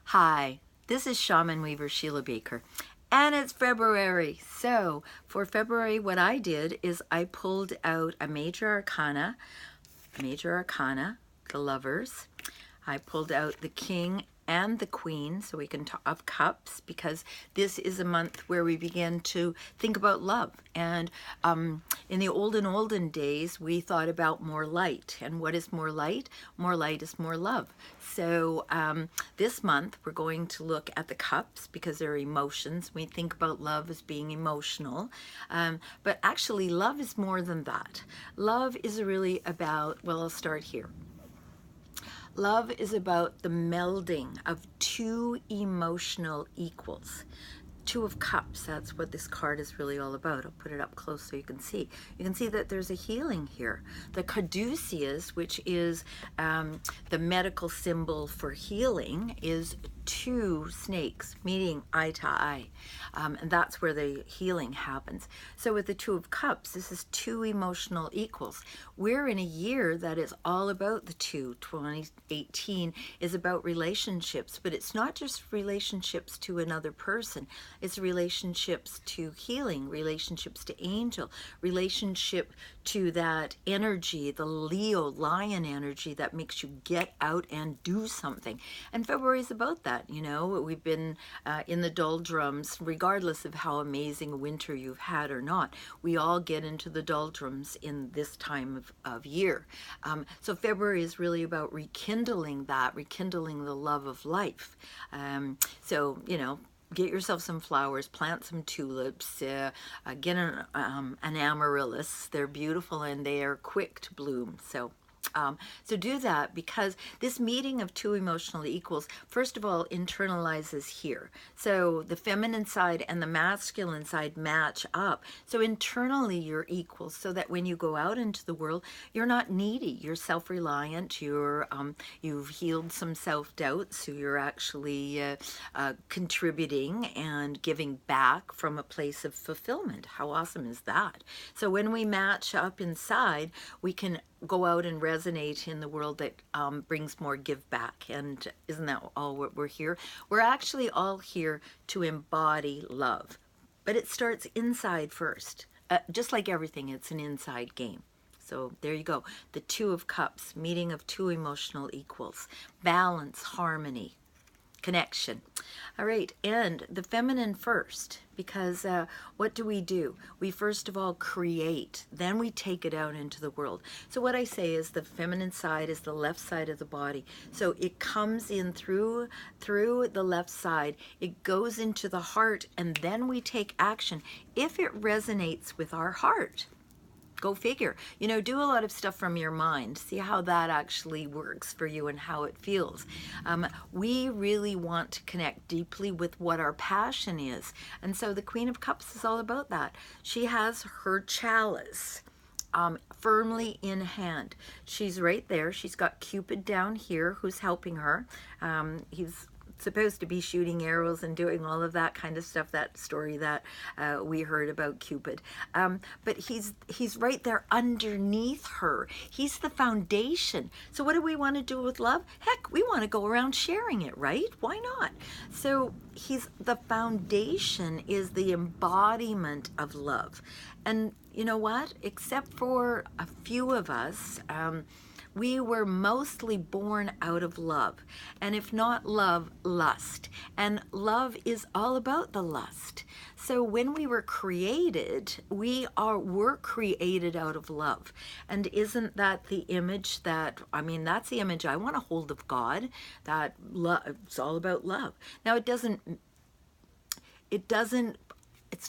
Hi, this is Shaman Weaver Sheila Baker, and it's February. So for February, what I did is I pulled out a major arcana, the lovers. I pulled out the king and the queen, so we can talk of cups, because this is a month where we begin to think about love. And in the olden days, we thought about more light. And what is more light? More light is more love. So this month, we're going to look at the cups because they're emotions. We think about love as being emotional. But actually, love is more than that. Love is really about, well, I'll start here. Love is about the melding of two emotional equals. Two of Cups, that's what this card is really all about. I'll put it up close so you can see. You can see that there's a healing here. The caduceus, which is the medical symbol for healing, is two snakes meeting eye to eye. And that's where the healing happens. So with the Two of Cups, this is two emotional equals. We're in a year that is all about the two. 2018 is about relationships, but it's not just relationships to another person. It's relationships to healing, relationships to angel, relationship to that energy, the Leo lion energy that makes you get out and do something. And February is about that. You know, we've been in the doldrums, regardless of how amazing a winter you've had or not. We all get into the doldrums in this time of year. So February is really about rekindling that, rekindling the love of life. So, you know, get yourself some flowers, plant some tulips, get an amaryllis. They're beautiful and they are quick to bloom. So do that, because this meeting of two emotional equals, first of all, internalizes here. So the feminine side and the masculine side match up. So internally you're equal, so that when you go out into the world, you're not needy. You're self-reliant. You've healed some self-doubt, so you're actually contributing and giving back from a place of fulfillment. How awesome is that? So when we match up inside, we can go out and resonate in the world that brings more give back. And isn't that all what we're here? We're actually all here to embody love, but it starts inside first. Just like everything, it's an inside game. So there you go. The Two of Cups, meeting of two emotional equals, balance, harmony, connection. All right, and the feminine first, because what do? We first of all create, then we take it out into the world. So what I say is the feminine side is the left side of the body. So it comes in through the left side, it goes into the heart, and then we take action if it resonates with our heart. Go figure. You know, do a lot of stuff from your mind. See how that actually works for you and how it feels. We really want to connect deeply with what our passion is. And so the Queen of Cups is all about that. She has her chalice firmly in hand. She's right there. She's got Cupid down here who's helping her. He's supposed to be shooting arrows and doing all of that kind of stuff, that story that we heard about Cupid. But he's right there underneath her. He's the foundation. So what do we want to do with love? Heck, we want to go around sharing it, right? Why not? So he's the foundation, is the embodiment of love. And you know what? Except for a few of us, we were mostly born out of love. And if not love, lust. And love is all about the lust. So when we were created, were created out of love. And isn't that the image that, I mean, that's the image I want to hold of God, that love, it's all about love. Now it's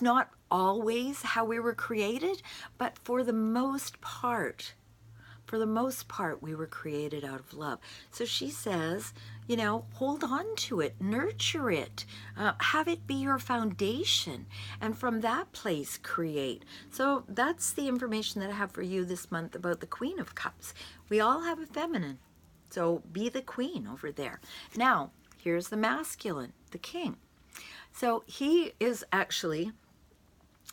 not always how we were created, but for the most part, we were created out of love. So she says, you know, hold on to it, nurture it, have it be your foundation, and from that place create. So that's the information that I have for you this month about the Queen of Cups. We all have a feminine, so be the queen over there. Now, here's the masculine, the king. So he is actually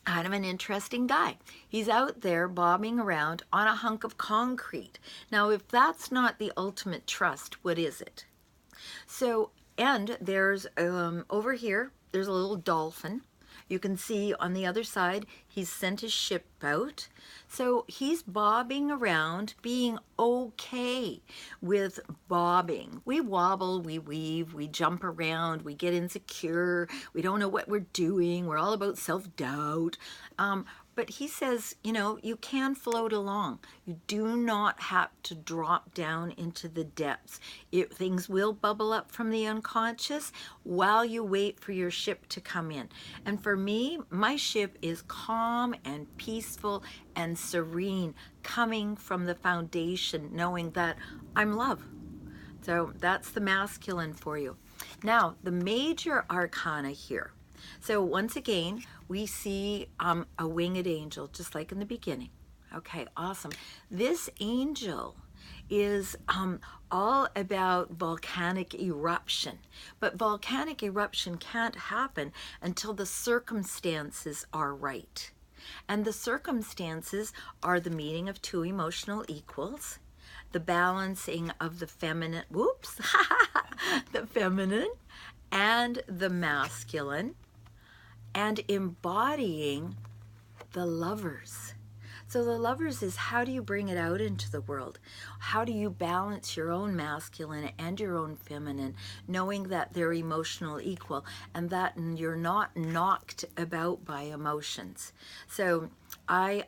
kind of an interesting guy. He's out there bobbing around on a hunk of concrete. Now, if that's not the ultimate trust, what is it? So And there's over here, there's a little dolphin. You can see on the other side, he's sent his ship out. So he's bobbing around, being okay with bobbing. We wobble, we weave, we jump around, we get insecure, we don't know what we're doing, we're all about self-doubt. But he says, you know, you can float along. You do not have to drop down into the depths. Things will bubble up from the unconscious while you wait for your ship to come in. And for me, my ship is calm and peaceful and serene, coming from the foundation, knowing that I'm love. So that's the masculine for you. Now, the major arcana here. So once again, we see a winged angel, just like in the beginning. Okay, awesome. This angel is all about volcanic eruption. But volcanic eruption can't happen until the circumstances are right. And the circumstances are the meeting of two emotional equals, the balancing of the feminine, whoops, the feminine and the masculine, and embodying the lovers. So the lovers is, how do you bring it out into the world? How do you balance your own masculine and your own feminine, knowing that they're emotional equal and that you're not knocked about by emotions? So I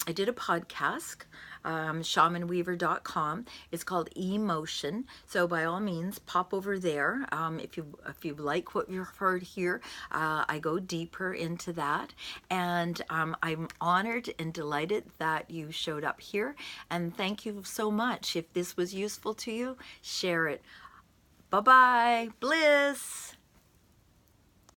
did a podcast, shamanweaver.com. It's called Emotion. So by all means, pop over there. If you like what you've heard here, I go deeper into that. And I'm honored and delighted that you showed up here. And thank you so much. If this was useful to you, share it. Bye-bye. Bliss.